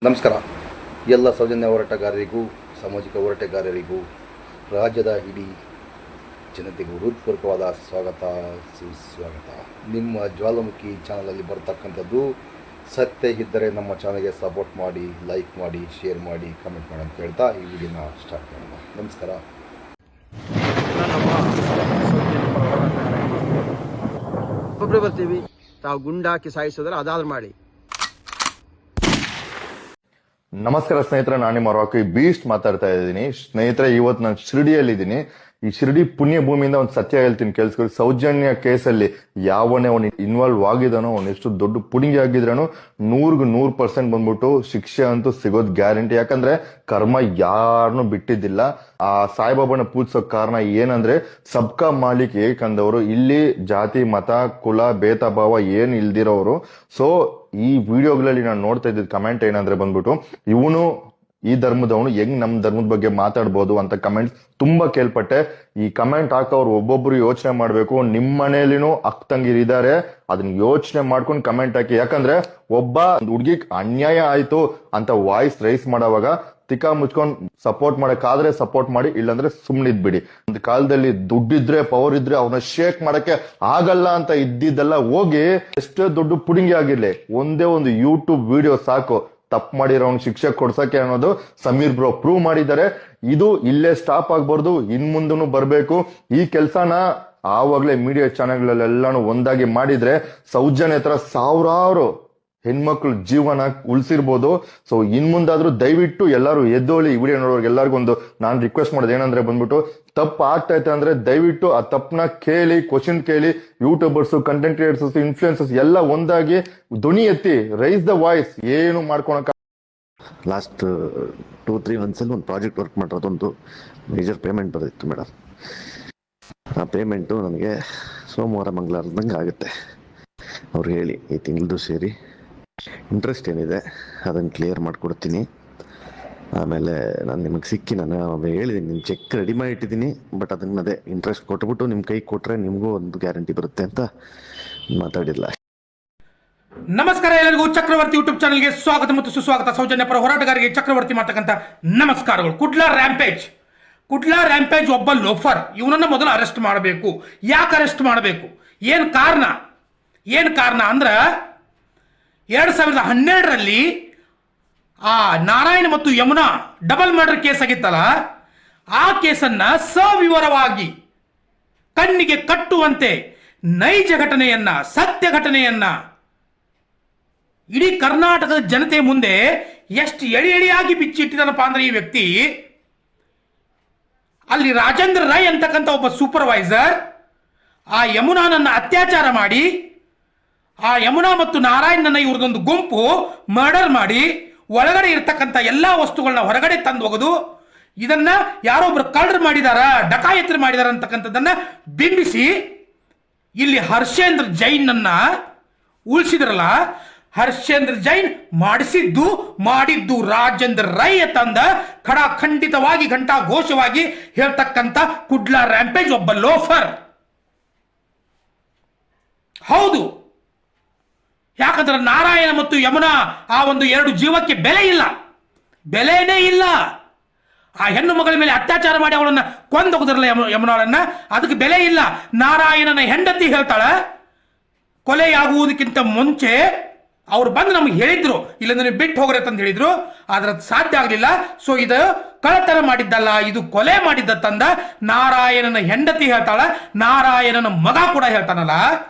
ನಮಸ್ಕಾರ. ಎಲ್ಲ ಸೌಜನ್ಯ ಹೋರಾಟಗಾರರಿಗೂ, ಸಾಮಾಜಿಕ ಹೋರಾಟಗಾರರಿಗೂ, ರಾಜ್ಯದ ಇಡೀ ಜನತೆಗೂ ಹೃತ್ಪೂರ್ವಕವಾದ ಸ್ವಾಗತ, ಸುಸ್ವಾಗತ. ನಿಮ್ಮ ಜ್ವಾಲಾಮುಖಿ ಚಾನಲಲ್ಲಿ ಬರ್ತಕ್ಕಂಥದ್ದು ಸತ್ಯ ಇದ್ದರೆ ನಮ್ಮ ಚಾನಲ್ಗೆ ಸಪೋರ್ಟ್ ಮಾಡಿ, ಲೈಕ್ ಮಾಡಿ, ಶೇರ್ ಮಾಡಿ, ಕಮೆಂಟ್ ಮಾಡಿ ಅಂತ ಹೇಳ್ತಾ ಈ ವಿಡಿಯೋನ ಸ್ಟಾರ್ಟ್ ಮಾಡೋಣ. ನಮಸ್ಕಾರ. ಒಬ್ಬರು ಬರ್ತೀವಿ, ತಾವು ಗುಂಡಾಕಿ ಸಾಯಿಸಿದ್ರೆ ಅದಾದ್ರೂ ಮಾಡಿ. ನಮಸ್ಕಾರ ಸ್ನೇಹಿತರೆ, ನಾನು ನಿಮ್ಮ ರಾಕಿ ಬೀಸ್ಟ್ ಮಾತಾಡ್ತಾ ಇದ್ದೀನಿ. ಸ್ನೇಹಿತರೆ, ಇವತ್ತು ನಾನು ಶಿರ್ಡಿಯಲ್ಲಿದ್ದೀನಿ. ಈ ಶಿರ್ಡಿ ಪುಣ್ಯ ಭೂಮಿಯಿಂದ ಒಂದು ಸತ್ಯ ಹೇಳ್ತೀನಿ, ಕೇಳಿಸ್ಕೊಳ್ಳಿ. ಸೌಜನ್ಯ ಕೇಸಲ್ಲಿ ಯಾವನೇ ಅವನು ಇನ್ವಾಲ್ವ್ ಆಗಿದಾನೋ, ಅವನು ಎಷ್ಟು ದೊಡ್ಡ ಪುಡಿಂಗಿ ಆಗಿದ್ರೂ 100% ಬಂದ್ಬಿಟ್ಟು ಶಿಕ್ಷೆ ಅಂತೂ ಸಿಗೋದ್ ಗ್ಯಾರಂಟಿ. ಯಾಕಂದ್ರೆ ಕರ್ಮ ಯಾರನ್ನೂ ಬಿಟ್ಟಿದ್ದಿಲ್ಲ. ಆ ಸಾಯಿಬಾಬಾನ ಪೂಜಿಸೋ ಕಾರಣ ಏನಂದ್ರೆ ಸಬ್ಕಾ ಮಾಲಿಕ್ ಏಕಂದವರು, ಇಲ್ಲಿ ಜಾತಿ ಮತ ಕುಲ ಭೇದ ಭಾವ ಏನ್ ಇಲ್ದಿರೋರು. ಸೊ ಈ ವಿಡಿಯೋಗಳಲ್ಲಿ ನಾನು ನೋಡ್ತಾ ಇದ್ದಿದ್ ಕಮೆಂಟ್ ಏನಂದ್ರೆ ಬಂದ್ಬಿಟ್ಟು, ಇವನು ಈ ಧರ್ಮದವನು ಹೆಂಗ್ ನಮ್ ಧರ್ಮದ ಬಗ್ಗೆ ಮಾತಾಡ್ಬೋದು ಅಂತ ಕಮೆಂಟ್ಸ್ ತುಂಬಾ ಕೇಳ್ಪಟ್ಟೆ. ಈ ಕಮೆಂಟ್ ಹಾಕೋರು ಒಬ್ಬೊಬ್ರು ಯೋಚನೆ ಮಾಡ್ಬೇಕು. ನಿಮ್ ಮನೇಲಿನೂ ಅಕ್ಕ ತಂಗಿರಿದ್ದಾರೆ, ಅದನ್ನ ಯೋಚನೆ ಮಾಡ್ಕೊಂಡು ಕಮೆಂಟ್ ಹಾಕಿ. ಯಾಕಂದ್ರೆ ಒಬ್ಬ ಹುಡ್ಗಿಗ್ ಅನ್ಯಾಯ ಆಯ್ತು ಅಂತ ವಾಯ್ಸ್ ರೈಸ್ ಮಾಡೋವಾಗ ತಿಕ್ಕ ಮುಚ್ಕೊಂಡ್ ಸಪೋರ್ಟ್ ಮಾಡಕ್ಕಾದ್ರೆ ಸಪೋರ್ಟ್ ಮಾಡಿ, ಇಲ್ಲಾಂದ್ರೆ ಸುಮ್ನಿದ್ಬಿಡಿ. ಒಂದು ಕಾಲದಲ್ಲಿ ದುಡ್ಡಿದ್ರೆ ಪವರ್ ಇದ್ರೆ ಅವನ ಶೇಕ್ ಮಾಡಕ್ಕೆ ಆಗಲ್ಲ ಅಂತ ಇದ್ದಿದ್ದೆಲ್ಲ ಹೋಗಿ ಎಷ್ಟೇ ದೊಡ್ಡ ಪುಡಿಂಗಿ ಆಗಿರ್ಲಿ, ಒಂದೇ ಒಂದು ಯೂಟ್ಯೂಬ್ ವಿಡಿಯೋ ಸಾಕು ತಪ್ಪು ಮಾಡಿರೋನ್ ಶಿಕ್ಷೆ ಕೊಡ್ಸಕ್ಕೆ ಅನ್ನೋದು ಸಮೀರ್ ಬ್ರೋ ಪ್ರೂವ್ ಮಾಡಿದ್ದಾರೆ. ಇದು ಇಲ್ಲೇ ಸ್ಟಾಪ್ ಆಗ್ಬಾರ್ದು, ಇನ್ ಮುಂದೂ ಬರ್ಬೇಕು. ಈ ಕೆಲ್ಸನ ಆವಾಗ್ಲೇ ಮೀಡಿಯಾ ಚಾನೆಲ್ಗಳೆಲ್ಲಾನು ಒಂದಾಗಿ ಮಾಡಿದ್ರೆ ಸೌಜನ್ಯ ಹತ್ರ ಸಾವಿರಾರು ಹೆಣ್ಮಕ್ಳು ಜೀವನ ಉಳಿಸಿರ್ಬೋದು. ಸೊ ಇನ್ ಮುಂದಾದ್ರೂ ದಯವಿಟ್ಟು ಎಲ್ಲರೂ ಎದ್ದೋಳಿ. ಈ ವಿಡಿಯೋ ನೋಡೋರ್ಗೆ ಎಲ್ಲರಿಗೂ ಒಂದು ನಾನು ರಿಕ್ವೆಸ್ಟ್ ಮಾಡೋದು ಏನಂದ್ರೆ ಬಂದ್ಬಿಟ್ಟು, ತಪ್ಪು ಆಗ್ತೈತೆ ಅಂದ್ರೆ ದಯವಿಟ್ಟು ಆ ತಪ್ಪನ್ನ ಕೇಳಿ, ಕ್ವಶನ್ ಕೇಳಿ. ಯೂಟ್ಯೂಬರ್ಸ್, ಕಂಟೆಂಟ್ ಕ್ರಿಯೇಟರ್ಸ್, ಇನ್ಫ್ಲುಯೆನ್ಸರ್ಸ್ ಎಲ್ಲ ಒಂದಾಗಿ ಧ್ವನಿ ಎತ್ತಿ, ರೈಸ್ ದ ವಾಯ್ಸ್. ಏನು ಮಾಡ್ಕೊಳಕ ಲಾಸ್ಟ್ 2-3 ಮಂತ್ಸಲ್ಲಿ ಒಂದು ಪ್ರಾಜೆಕ್ಟ್ ವರ್ಕ್ ಮಾಡಿರೋದೊಂದು ಮೇಜರ್ ಪೇಮೆಂಟ್ ಬರೋದಿತ್ತು ಮೇಡಮ್. ಆ ಪೇಮೆಂಟು ನನಗೆ ಸೋಮವಾರ ಮಂಗಳವಾರದಂಗೆ ಆಗುತ್ತೆ. ಅವ್ರು ಹೇಳಿ ಈ ತಿಂಗಳದು ಸೇರಿ ಇಂಟ್ರೆಸ್ಟ್ ಏನಿದೆ ಅದನ್ನು ಕ್ಲಿಯರ್ ಮಾಡಿಕೊಡ್ತೀನಿ. ಆಮೇಲೆ ನಾನು ನಿಮಗೆ ಸಿಕ್ಕಿ ನಾನು ಹೇಳಿದ್ದೀನಿ, ನಿಮ್ಮ ಚೆಕ್ ರೆಡಿ ಮಾಡಿ ಇಟ್ಟಿದ್ದೀನಿ. ಬಟ್ ಅದನ್ನ ಅದೇ ಇಂಟ್ರೆಸ್ಟ್ ಕೊಟ್ಬಿಟ್ಟು ನಿಮ್ಮ ಕೈ ಕೊಟ್ಟರೆ ನಿಮಗೂ ಒಂದು ಗ್ಯಾರಂಟಿ ಬರುತ್ತೆ ಅಂತ ಮಾತಾಡಿಲ್ಲ. ನಮಸ್ಕಾರ ಎಲ್ಲರಿಗೂ, ಚಕ್ರವರ್ತಿ ಯೂಟ್ಯೂಬ್ ಚಾನಲ್ಗೆ ಸ್ವಾಗತ ಮತ್ತು ಸುಸ್ವಾಗತ. ಸೌಜನ್ಯ ಪರ ಹೋರಾಟಗಾರರಿಗೆ ಚಕ್ರವರ್ತಿ ಮಾಡ್ತಕ್ಕಂಥ ನಮಸ್ಕಾರಗಳು. ಕುಡ್ಲಾ ರ್ಯಾಂಪೇಜ್ ಒಬ್ಬ ಲೋಫರ್. ಇವನನ್ನ ಮೊದಲು ಅರೆಸ್ಟ್ ಮಾಡಬೇಕು. ಯಾಕೆ ಅರೆಸ್ಟ್ ಮಾಡಬೇಕು? ಏನು ಕಾರಣ ಅಂದ್ರೆ 2012ರಲ್ಲಿ ಆ ನಾರಾಯಣ ಮತ್ತು ಯಮುನಾ ಡಬಲ್ ಮರ್ಡರ್ ಕೇಸ್ ಆಗಿತ್ತಲ್ಲ, ಆ ಕೇಸನ್ನ ಸವಿವರವಾಗಿ ಕಣ್ಣಿಗೆ ಕಟ್ಟುವಂತೆ ನೈಜ ಘಟನೆಯನ್ನ, ಸತ್ಯ ಘಟನೆಯನ್ನ ಇಡೀ ಕರ್ನಾಟಕದ ಜನತೆ ಮುಂದೆ ಎಷ್ಟು ಎಳೆಯಾಗಿ ಬಿಚ್ಚಿಟ್ಟಿದನಪ್ಪ ಅಂದ್ರೆ ಈ ವ್ಯಕ್ತಿ. ಅಲ್ಲಿ ರಾಜೇಂದ್ರ ರೈ ಅಂತಕ್ಕಂಥ ಒಬ್ಬ ಸೂಪರ್ವೈಸರ್ ಆ ಯಮುನಾನನ್ನ ಅತ್ಯಾಚಾರ ಮಾಡಿ, ಆ ಯಮುನಾ ಮತ್ತು ನಾರಾಯಣನ ಇವ್ರದೊಂದು ಗುಂಪು ಮರ್ಡರ್ ಮಾಡಿ, ಒಳಗಡೆ ಇರ್ತಕ್ಕಂಥ ಎಲ್ಲಾ ವಸ್ತುಗಳನ್ನ ಹೊರಗಡೆ ತಂದು ಹೋಗೋದು, ಇದನ್ನ ಯಾರೊಬ್ರು ಕಳ್ಳರು ಮಾಡಿದಾರ, ಡಕಾಯತರು ಮಾಡಿದಾರ ಅಂತಕ್ಕಂಥದ್ದನ್ನ ಬಿಂಬಿಸಿ ಇಲ್ಲಿ ಹರ್ಷೇಂದ್ರ ಜೈನ್ ಅನ್ನ ಉಳಿಸಿದ್ರಲ್ಲ. ಹರ್ಷೇಂದ್ರ ಜೈನ್ ಮಾಡಿದ್ದು ರಾಜೇಂದ್ರ ರೈ ತಂದ ಖಂಡಿತವಾಗಿ ಘಂಟಾ ಘೋಷವಾಗಿ ಹೇಳ್ತಕ್ಕಂಥ ಕುಡ್ಲಾ ರ್ಯಾಂಪೇಜ್ ಒಬ್ಬ ಲೋಫರ್. ಹೌದು, ಯಾಕಂದ್ರೆ ನಾರಾಯಣ ಮತ್ತು ಯಮುನಾ ಆ ಒಂದು 2 ಜೀವಕ್ಕೆ ಬೆಲೆನೇ ಇಲ್ಲ. ಆ ಹೆಣ್ಣು ಮಗಳ ಮೇಲೆ ಅತ್ಯಾಚಾರ ಮಾಡಿ ಅವಳನ್ನ ಕೊಂದೋಗಿದ್ರಲ್ಲ ಯಮುನಾಳನ್ನ, ಅದಕ್ಕೆ ಬೆಲೆ ಇಲ್ಲ. ನಾರಾಯಣನ ಹೆಂಡತಿ ಹೇಳ್ತಾಳ, ಕೊಲೆಯಾಗುವುದಕ್ಕಿಂತ ಮುಂಚೆ ಅವ್ರು ಬಂದು ನಮ್ಗೆ ಹೇಳಿದ್ರು, ಇಲ್ಲಂದ್ರೆ ಬಿಟ್ಟು ಹೋಗ್ರೆ ಅಂತ ಹೇಳಿದ್ರು. ಆದ್ರೆ ಸಾಧ್ಯ ಆಗಲಿಲ್ಲ. ಸೊ ಇದು ಕಳ್ಳತನ ಮಾಡಿದ್ದಲ್ಲ, ಇದು ಕೊಲೆ ಮಾಡಿದ್ದ ತಂದ ನಾರಾಯಣನ ಹೆಂಡತಿ ಹೇಳ್ತಾಳ, ನಾರಾಯಣನ ಮಗ ಕೂಡ ಹೇಳ್ತಾನಲ್ಲ.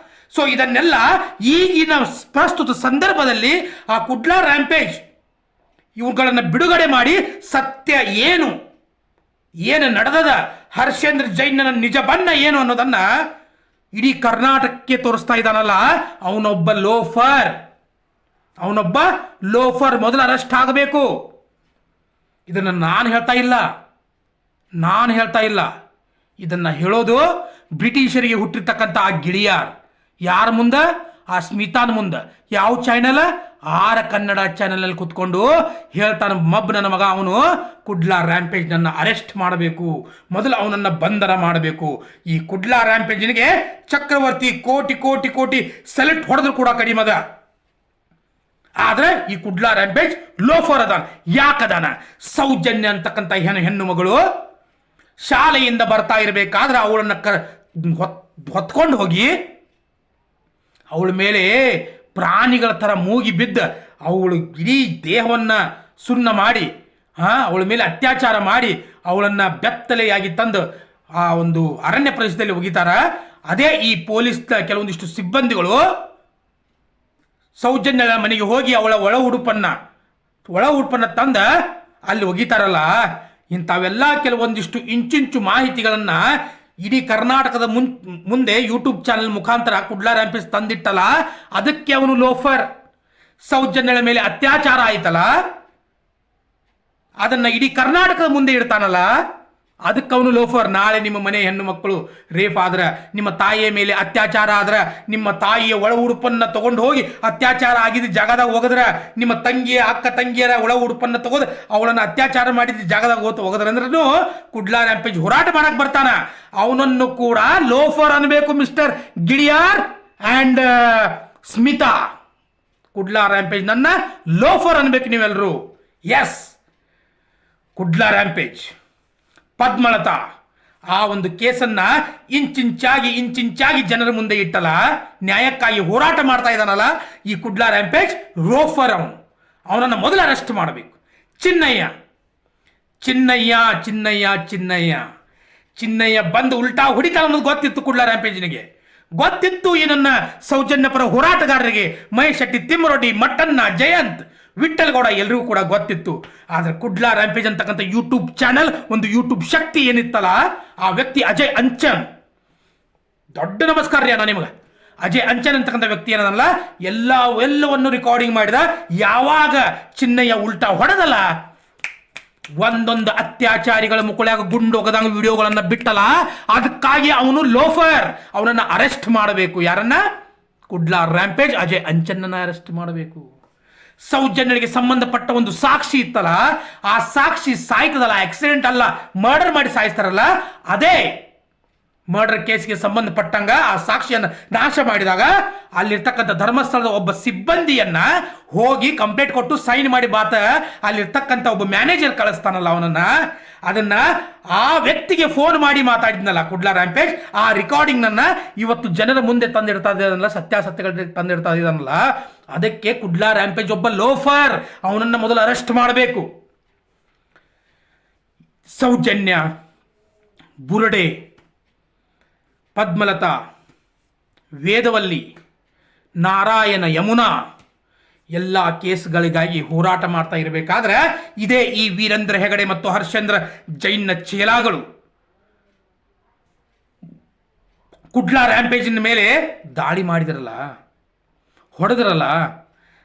ಸೊ ಇದನ್ನೆಲ್ಲ ಈಗಿನ ಪ್ರಸ್ತುತ ಸಂದರ್ಭದಲ್ಲಿ ಆ ಕುಡ್ಲಾ ರ್ಯಾಂಪೇಜ್ ಇವುಗಳನ್ನ ಬಿಡುಗಡೆ ಮಾಡಿ ಸತ್ಯ ಏನು ನಡೆದದ, ಹರ್ಷೇಂದ್ರ ಜೈನ್ನ ನಿಜ ಬಣ್ಣ ಏನು ಅನ್ನೋದನ್ನ ಇಡೀ ಕರ್ನಾಟಕಕ್ಕೆ ತೋರಿಸ್ತಾ ಇದ್ದಾನಲ್ಲ. ಅವನೊಬ್ಬ ಲೋಫರ್ ಮೊದಲು ಅರೆಸ್ಟ್ ಆಗಬೇಕು. ಇದನ್ನು ನಾನು ಹೇಳ್ತಾ ಇಲ್ಲ, ಇದನ್ನ ಹೇಳೋದು ಬ್ರಿಟಿಷರಿಗೆ ಹುಟ್ಟಿರ್ತಕ್ಕಂಥ ಆ ಗಿಳಿಯಾರ್. ಯಾರ ಮುಂದೆ? ಆ ಸ್ಮಿತಾನ್ ಮುಂದೆ. ಯಾವ ಚಾನೆಲ್? ಆರ ಕನ್ನಡ ಚಾನೆಲ್ ಕುತ್ಕೊಂಡು ಹೇಳ್ತಾನೆ, ನನ್ನ ಮಗ ಅವನು ಕುಡ್ಲಾ ರ್ಯಾಂಪೇಜ್ ನನ್ನ ಅರೆಸ್ಟ್ ಮಾಡಬೇಕು, ಮೊದಲು ಅವನನ್ನ ಬಂಧನ ಮಾಡಬೇಕು. ಈ ಕುಡ್ಲಾ ರ್ಯಾಂಪೇಜ್ನಿಗೆ ಚಕ್ರವರ್ತಿ ಕೋಟಿ ಸೆಲೆಕ್ಟ್ ಹೊಡೆದ್ರು ಕೂಡ ಕಡಿಮದ. ಆದ್ರೆ ಈ ಕುಡ್ಲಾ ರ್ಯಾಂಪೇಜ್ ಲೋಫರ್ ಅದಾನ. ಯಾಕದಾನ? ಸೌಜನ್ಯ ಅಂತಕ್ಕಂಥ ಹೆಣ್ಣು ಮಗಳು ಶಾಲೆಯಿಂದ ಬರ್ತಾ ಇರಬೇಕಾದ್ರೆ ಅವಳನ್ನ ಹೊತ್ಕೊಂಡು ಹೋಗಿ ಅವಳ ಮೇಲೆ ಪ್ರಾಣಿಗಳ ಥರ ಮೂಗಿ ಬಿದ್ದ ಅವಳು ಇಡೀ ದೇಹವನ್ನ ಸುಣ್ಣ ಮಾಡಿ ಅವಳ ಮೇಲೆ ಅತ್ಯಾಚಾರ ಮಾಡಿ ಅವಳನ್ನ ಬೆತ್ತಲೆಯಾಗಿ ತಂದು ಆ ಒಂದು ಅರಣ್ಯ ಪ್ರದೇಶದಲ್ಲಿ ಒಗಿತಾರ. ಅದೇ ಈ ಪೊಲೀಸ್ ಕೆಲವೊಂದಿಷ್ಟು ಸಿಬ್ಬಂದಿಗಳು ಸೌಜನ್ಯಳ ಮನೆಗೆ ಹೋಗಿ ಅವಳ ಒಳ ಉಡುಪನ್ನ ತಂದ ಅಲ್ಲಿ ಒಗಿತಾರಲ್ಲ. ಇಂಥವೆಲ್ಲ ಕೆಲವೊಂದಿಷ್ಟು ಇಂಚಿಂಚು ಮಾಹಿತಿಗಳನ್ನ ಇಡೀ ಕರ್ನಾಟಕದ ಮುಂದೆ ಯೂಟ್ಯೂಬ್ ಚಾನೆಲ್ ಮುಖಾಂತರ ಕುಡ್ಲಾ ರ್ಯಾಂಪೇಜ್ ತಂದಿಟ್ಟಲ್ಲ, ಅದಕ್ಕೆ ಅವನು ಲೋಫರ್. ಸೌಜನ್ಯಳ ಮೇಲೆ ಅತ್ಯಾಚಾರ ಆಯ್ತಲ್ಲ, ಅದನ್ನ ಇಡೀ ಕರ್ನಾಟಕದ ಮುಂದೆ ಇಡ್ತಾನಲ್ಲ, ಅದಕ್ಕೆ ಅವನು ಲೋಫರ್. ನಾಳೆ ನಿಮ್ಮ ಮನೆ ಹೆಣ್ಣು ಮಕ್ಕಳು ರೇಪ್ ಆದ್ರೆ, ನಿಮ್ಮ ತಾಯಿಯ ಮೇಲೆ ಅತ್ಯಾಚಾರ ಆದ್ರೆ, ನಿಮ್ಮ ತಾಯಿಯ ಒಳ ಉಡುಪನ್ನ ತಗೊಂಡು ಹೋಗಿ ಅತ್ಯಾಚಾರ ಆಗಿದ್ದ ಜಾಗದಾಗ ಹೋಗದ್ರೆ, ನಿಮ್ಮ ತಂಗಿಯ ಅಕ್ಕ ತಂಗಿಯರ ಒಳ ಉಡುಪನ್ನ ತಗೋದು ಅವಳನ್ನ ಅತ್ಯಾಚಾರ ಮಾಡಿದ ಜಾಗದಾಗ ಹೋಗದ್ರೆ ಅಂದ್ರೂ ಕುಡ್ಲಾ ರ್ಯಾಂಪೇಜ್ ಹೋರಾಟ ಮಾಡಕ್ ಬರ್ತಾನ. ಅವನನ್ನು ಕೂಡ ಲೋಫರ್ ಅನ್ಬೇಕು mister Giliyar and Smita. Kudla rampage ನನ್ನ ಲೋಫರ್ ಅನ್ಬೇಕು ನೀವೆಲ್ಲರೂ. ಎಸ್, ಕುಡ್ಲಾ ರ್ಯಾಂಪೇಜ್ ಪದ್ಮಲತಾ ಆ ಒಂದು ಕೇಸನ್ನ ಇಂಚಿಂಚಾಗಿ ಜನರ ಮುಂದೆ ಇಟ್ಟಲ್ಲ, ನ್ಯಾಯಕ್ಕಾಗಿ ಹೋರಾಟ ಮಾಡ್ತಾ ಇದ್ದಾನಲ್ಲ ಈ ಕುಡ್ಲಾ ರ್ಯಾಂಪೇಜ್ ರೋಫರ್. ಅವನನ್ನು ಮೊದಲು ಅರೆಸ್ಟ್ ಮಾಡಬೇಕು. ಚಿನ್ನಯ್ಯ ಬಂದು ಉಲ್ಟಾ ಹೊಡಿತಾನ ಅನ್ನೋದು ಗೊತ್ತಿತ್ತು ಕುಡ್ಲಾ ರ್ಯಾಂಪೇಜ್ನಿಗೆ. ಗೊತ್ತಿತ್ತು ಈ ನನ್ನ ಸೌಜನ್ಯ ಪರ ಹೋರಾಟಗಾರರಿಗೆ, ಮಹೇಶ್ ಶೆಟ್ಟಿ, ತಿಮ್ಮರೊಡ್ಡಿ, ಮಟ್ಟಣ್ಣ, ಜಯಂತ್, ವಿಠಲ್ ಗೌಡ ಎಲ್ರಿಗೂ ಕೂಡ ಗೊತ್ತಿತ್ತು. ಆದ್ರೆ ಕುಡ್ಲಾ ರ್ಯಾಂಪೇಜ್ ಅಂತಕ್ಕಂಥ ಯೂಟ್ಯೂಬ್ ಚಾನಲ್, ಒಂದು ಯೂಟ್ಯೂಬ್ ಶಕ್ತಿ ಏನಿತ್ತಲ್ಲ, ಆ ವ್ಯಕ್ತಿ ಅಜಯ್ ಅಂಚನ್, ದೊಡ್ಡ ನಮಸ್ಕಾರ ರೀ ಅಣ್ಣ ನಿಮಗೆ. ಅಜಯ್ ಅಂಚನ್ ಅಂತಕ್ಕಂಥ ವ್ಯಕ್ತಿ ಏನಲ್ಲ, ಎಲ್ಲವನ್ನು ರೆಕಾರ್ಡಿಂಗ್ ಮಾಡಿದ. ಯಾವಾಗ ಚಿನ್ನಯ್ಯ ಉಲ್ಟಾ ಹೊಡೆದಲ್ಲ, ಒಂದೊಂದು ಅತ್ಯಾಚಾರಿಗಳ ಮುಕ್ಕುಳ್ಯಾಗ ಗುಂಡು ಹೋಗದಂಗ ವಿಡಿಯೋಗಳನ್ನ ಬಿಟ್ಟಲ್ಲ, ಅದಕ್ಕಾಗಿ ಅವನು ಲೋಫರ್. ಅವನನ್ನ ಅರೆಸ್ಟ್ ಮಾಡಬೇಕು. ಯಾರನ್ನ? ಕುಡ್ಲಾ ರ್ಯಾಂಪೇಜ್ ಅಜಯ್ ಅಂಚನ್ನ ಅರೆಸ್ಟ್ ಮಾಡಬೇಕು. ಸೌಜನ್ಯಗಳಿಗೆ ಸಂಬಂಧಪಟ್ಟ ಒಂದು ಸಾಕ್ಷಿ ಇತ್ತಲ್ಲ, ಆ ಸಾಕ್ಷಿ ಸಾಯ್ತದಲ್ಲ, ಆಕ್ಸಿಡೆಂಟ್ ಅಲ್ಲ, ಮರ್ಡರ್ ಮಾಡಿ ಸಾಯಿಸ್ತಾರಲ್ಲ, ಅದೇ ಮರ್ಡರ್ ಕೇಸ್ಗೆ ಸಂಬಂಧಪಟ್ಟಂಗ ಆ ಸಾಕ್ಷಿಯನ್ನು ನಾಶ ಮಾಡಿದಾಗ ಅಲ್ಲಿರ್ತಕ್ಕಂಥ ಧರ್ಮಸ್ಥಳದ ಒಬ್ಬ ಸಿಬ್ಬಂದಿಯನ್ನ ಹೋಗಿ ಕಂಪ್ಲೇಂಟ್ ಕೊಟ್ಟು ಸೈನ್ ಮಾಡಿ ಬಾತ ಅಲ್ಲಿರ್ತಕ್ಕಂಥ ಒಬ್ಬ ಮ್ಯಾನೇಜರ್ ಕಳಿಸ್ತಾನಲ್ಲ ಅವನನ್ನ, ಅದನ್ನ ಆ ವ್ಯಕ್ತಿಗೆ ಫೋನ್ ಮಾಡಿ ಮಾತಾಡಿದ್ನಲ್ಲ ಕುಡ್ಲಾ ರ್ಯಾಂಪೇಜ್, ಆ ರೆಕಾರ್ಡಿಂಗ್ ನನ್ನ ಇವತ್ತು ಜನರ ಮುಂದೆ ತಂದಿಡ್ತಾ ಇದ್ದಾನಲ್ಲ, ಸತ್ಯಾಸತ್ಯಗಳ ತಂದಿಡ್ತಾ ಇದ್ದಾನಲ್ಲ, ಅದಕ್ಕೆ ಕುಡ್ಲಾ ರ್ಯಾಂಪೇಜ್ ಒಬ್ಬ ಲೋಫರ್. ಅವನನ್ನ ಮೊದಲು ಅರೆಸ್ಟ್ ಮಾಡಬೇಕು. ಸೌಜನ್ಯ, ಬುರುಡೆ, ಪದ್ಮಲತಾ, ವೇದವಲ್ಲಿ, ನಾರಾಯಣ, ಯಮುನಾ ಎಲ್ಲ ಕೇಸ್ಗಳಿಗಾಗಿ ಹೋರಾಟ ಮಾಡ್ತಾ ಇರಬೇಕಾದ್ರೆ ಇದೇ ಈ ವೀರೇಂದ್ರ ಹೆಗಡೆ ಮತ್ತು ಹರ್ಷೇಂದ್ರ ಜೈನ್ನ ಚೇಲಾಗಳು ಕುಡ್ಲಾ ರ್ಯಾಂಪೇಜಿನ ಮೇಲೆ ದಾಳಿ ಮಾಡಿದರಲ್ಲ, ಹೊಡೆದರಲ್ಲ,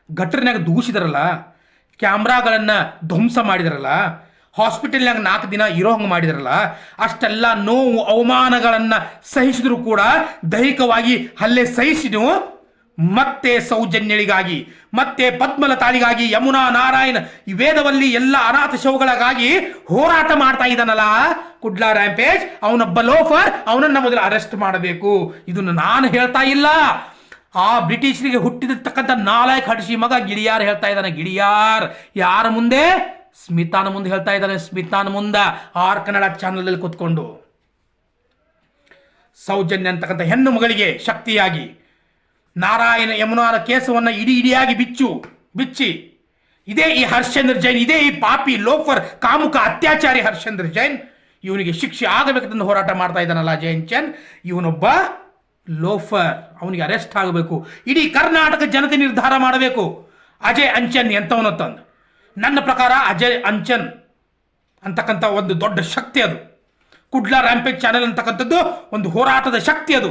ಗಟ್ಟರ್ನಾಗ ದೂಸಿದರಲ್ಲ, ಕ್ಯಾಮ್ರಾಗಳನ್ನು ಧ್ವಂಸ ಮಾಡಿದರಲ್ಲ, ಹಾಸ್ಪಿಟಲ್ನಾಗ 4 ದಿನ ಇರೋ ಹಂಗೆ ಮಾಡಿದರಲ್ಲ, ಅಷ್ಟೆಲ್ಲ ನೋವು ಅವಮಾನಗಳನ್ನು ಸಹಿಸಿದ್ರು ಕೂಡ ದೈಹಿಕವಾಗಿ ಹಲ್ಲೆ ಸಹಿಸಿನು ಮತ್ತೆ ಸೌಜನ್ಯಳಿಗಾಗಿ, ಮತ್ತೆ ಪದ್ಮಲತಾಳಿಗಾಗಿ, ಯಮುನಾ, ನಾರಾಯಣ, ಈ ವೇದವಲ್ಲಿ ಎಲ್ಲ ಅನಾಥ ಶವಗಳಿಗಾಗಿ ಹೋರಾಟ ಮಾಡ್ತಾ ಇದ್ದಾನಲ್ಲ ಕುಡ್ಲಾ ರ್ಯಾಂಪೇಜ್, ಅವನೊಬ್ಬ ಲೋಫರ್. ಅವನನ್ನ ಮೊದಲು ಅರೆಸ್ಟ್ ಮಾಡಬೇಕು. ಇದನ್ನು ನಾನು ಹೇಳ್ತಾ ಇಲ್ಲ, ಆ ಬ್ರಿಟಿಷರಿಗೆ ಹುಟ್ಟಿದಿರ್ತಕ್ಕಂಥ ನಾಲಾಯಕ್ ಹಡ್ಸಿ ಮಗ ಗಿಳಿಯಾರ್ ಹೇಳ್ತಾ ಇದ್ದಾನೆ. ಗಿಳಿಯಾರ್ ಯಾರ ಮುಂದೆ? ಸ್ಮಿತಾನ ಮುಂದೆ ಹೇಳ್ತಾ ಇದ್ದಾನೆ. ಸ್ಮಿತಾನ ಮುಂದೆ ಆರ್ ಕನ್ನಡ ಚಾನಲ್ ಕೂತ್ಕೊಂಡು ಸೌಜನ್ಯ ಅಂತಕ್ಕಂಥ ಹೆಣ್ಣು ಮಗಳಿಗೆ ಶಕ್ತಿಯಾಗಿ ನಾರಾಯಣ ಯಮುನಾರ ಕೇಸವನ್ನು ಇಡಿಯಾಗಿ ಬಿಚ್ಚಿ ಇದೇ ಈ ಹರ್ಷೇಂದ್ರ ಜೈನ್, ಇದೇ ಈ ಪಾಪಿ ಲೋಫರ್ ಕಾಮುಕ ಅತ್ಯಾಚಾರಿ ಹರ್ಷೇಂದ್ರ ಜೈನ್, ಇವನಿಗೆ ಶಿಕ್ಷೆ ಆಗಬೇಕಂತ ಹೋರಾಟ ಮಾಡ್ತಾ ಇದ್ದಾನಲ್ಲ ಜೈನ್ ಚಂದ್, ಇವನೊಬ್ಬ ಲೋಫರ್. ಅವನಿಗೆ ಅರೆಸ್ಟ್ ಆಗಬೇಕು. ಇಡೀ ಕರ್ನಾಟಕ ಜನತೆ ನಿರ್ಧಾರ ಮಾಡಬೇಕು ಅಜಯ್ ಅಂಚನ್ ಎಂತವನು ತಂದು. ನನ್ನ ಪ್ರಕಾರ ಅಜಯ್ ಅಂಚನ್ ಅಂತಕ್ಕಂಥ ಒಂದು ದೊಡ್ಡ ಶಕ್ತಿ ಅದು. ಕುಡ್ಲಾ ರ್ಯಾಂಪೇಜ್ ಚಾನೆಲ್ ಅಂತಕ್ಕಂಥದ್ದು ಒಂದು ಹೋರಾಟದ ಶಕ್ತಿ ಅದು.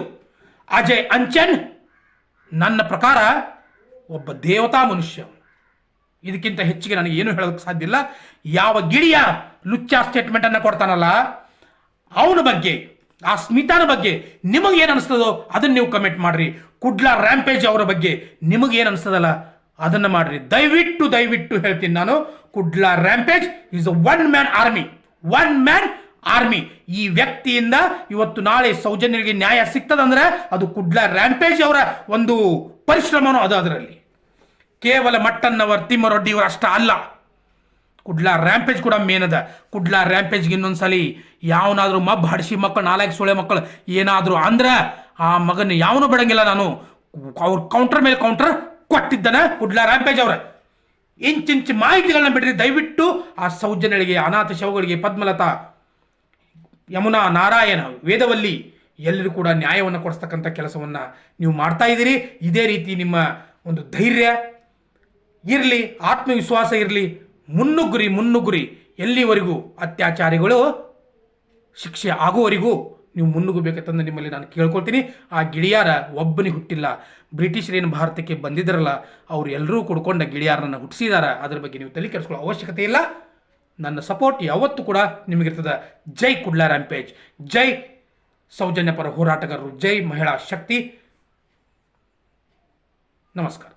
ಅಜಯ್ ಅಂಚನ್ ನನ್ನ ಪ್ರಕಾರ ಒಬ್ಬ ದೇವತಾ ಮನುಷ್ಯ. ಇದಕ್ಕಿಂತ ಹೆಚ್ಚಿಗೆ ನನಗೆ ಏನು ಹೇಳೋದಕ್ಕೆ ಸಾಧ್ಯ ಇಲ್ಲ. ಯಾವ ಗಿಳಿಯ ಲುಚ್ಚಾ ಸ್ಟೇಟ್ಮೆಂಟ್ ಅನ್ನು ಕೊಡ್ತಾನಲ್ಲ ಅವನ ಬಗ್ಗೆ, ಆ ಸ್ಮಿತಾನ ಬಗ್ಗೆ ನಿಮಗೇನು ಅನಿಸ್ತದೋ ಅದನ್ನು ನೀವು ಕಮೆಂಟ್ ಮಾಡ್ರಿ. ಕುಡ್ಲಾ ರ್ಯಾಂಪೇಜ್ ಅವರ ಬಗ್ಗೆ ನಿಮಗೇನು ಅನಿಸ್ತದಲ್ಲ ಅದನ್ನು ಮಾಡ್ರಿ. ದಯವಿಟ್ಟು ಹೇಳ್ತೀನಿ ನಾನು, Kudla rampage is a one man army. ಈ ವ್ಯಕ್ತಿಯಿಂದ ಇವತ್ತು ನಾಳೆ ಸೌಜನ್ಯರಿಗೆ ನ್ಯಾಯ ಸಿಗ್ತದಂದ್ರೆ ಅದು ಕುಡ್ಲಾ ರ್ಯಾಂಪೇಜ್ ಅವರ ಒಂದು ಪರಿಶ್ರಮನೂ ಅದು. ಅದರಲ್ಲಿ ಕೇವಲ ಮಟ್ಟನ್ನವರ್ ತಿಮ್ಮರೊಡ್ಡಿ ಇವರು ಅಷ್ಟ ಅಲ್ಲ, ಕುಡ್ಲಾ ರ್ಯಾಂಪೇಜ್ ಕೂಡ ಮೇನ್ ಅದ. ಕುಡ್ಲಾ ರ್ಯಾಂಪೇಜ್ಗೆ ಇನ್ನೊಂದ್ಸಲಿ ಯಾವನಾದ್ರೂ ಮಬ್ಬ ಹಡಿಸಿ ಮಕ್ಕಳು, ನಾಲ್ಕು ಸೊಳೆ ಮಕ್ಕಳು ಏನಾದ್ರು ಅಂದ್ರೆ ಆ ಮಗನ ಯಾವನು ಬಿಡಂಗಿಲ್ಲ. ನಾನು ಅವ್ರ ಕೌಂಟರ್ ಮೇಲೆ ಕೌಂಟರ್ ಕೊಟ್ಟಿದ್ದಾನೆ ಕುಡ್ಲಾ ರ್ಯಾಂಪೇಜ್ ಅವ್ರ. ಇಂಚಿಂಚು ಮಾಹಿತಿಗಳನ್ನ ಬಿಡ್ರಿ ದಯವಿಟ್ಟು. ಆ ಸೌಜನ್ಯಗಳಿಗೆ, ಅನಾಥ ಶವಗಳಿಗೆ, ಪದ್ಮಲತಾ, ಯಮುನಾ, ನಾರಾಯಣ, ವೇದವಲ್ಲಿ ಎಲ್ಲರೂ ಕೂಡ ನ್ಯಾಯವನ್ನು ಕೊಡಿಸ್ತಕ್ಕಂಥ ಕೆಲಸವನ್ನು ನೀವು ಮಾಡ್ತಾ ಇದ್ದೀರಿ. ಇದೇ ರೀತಿ ನಿಮ್ಮ ಒಂದು ಧೈರ್ಯ ಇರಲಿ, ಆತ್ಮವಿಶ್ವಾಸ ಇರಲಿ, ಮುನ್ನುಗ್ಗುರಿ. ಎಲ್ಲಿವರೆಗೂ ಅತ್ಯಾಚಾರಿಗಳು ಶಿಕ್ಷೆ ಆಗುವವರೆಗೂ ನೀವು ಮುನ್ನುಗ್ಗಬೇಕಂತಂದು ನಿಮ್ಮಲ್ಲಿ ನಾನು ಕೇಳ್ಕೊಳ್ತೀನಿ. ಆ ಗಿಳಿಯಾರ ಒಬ್ಬನಿಗೆ ಹುಟ್ಟಿಲ್ಲ. ಬ್ರಿಟಿಷರೇನು ಭಾರತಕ್ಕೆ ಬಂದಿದ್ದರಲ್ಲ, ಅವರು ಎಲ್ಲರೂ ಕುಡ್ಕೊಂಡ ಗಿಳಿಯಾರನ್ನು ಹುಟ್ಟಿಸಿದಾರ. ಅದ್ರ ಬಗ್ಗೆ ನೀವು ತಲೆ ಕೆಡಿಸ್ಕೊಳ್ಳೋ ಅವಶ್ಯಕತೆ ಇಲ್ಲ. ನನ್ನ ಸಪೋರ್ಟ್ ಯಾವತ್ತೂ ಕೂಡ ನಿಮಗಿರ್ತದೆ. ಜೈ ಕುಡ್ಲಾ ರ್ಯಾಂಪೇಜ್, ಜೈ ಸೌಜನ್ಯ ಪರ ಹೋರಾಟಗಾರರು, ಜೈ ಮಹಿಳಾ ಶಕ್ತಿ. ನಮಸ್ಕಾರ.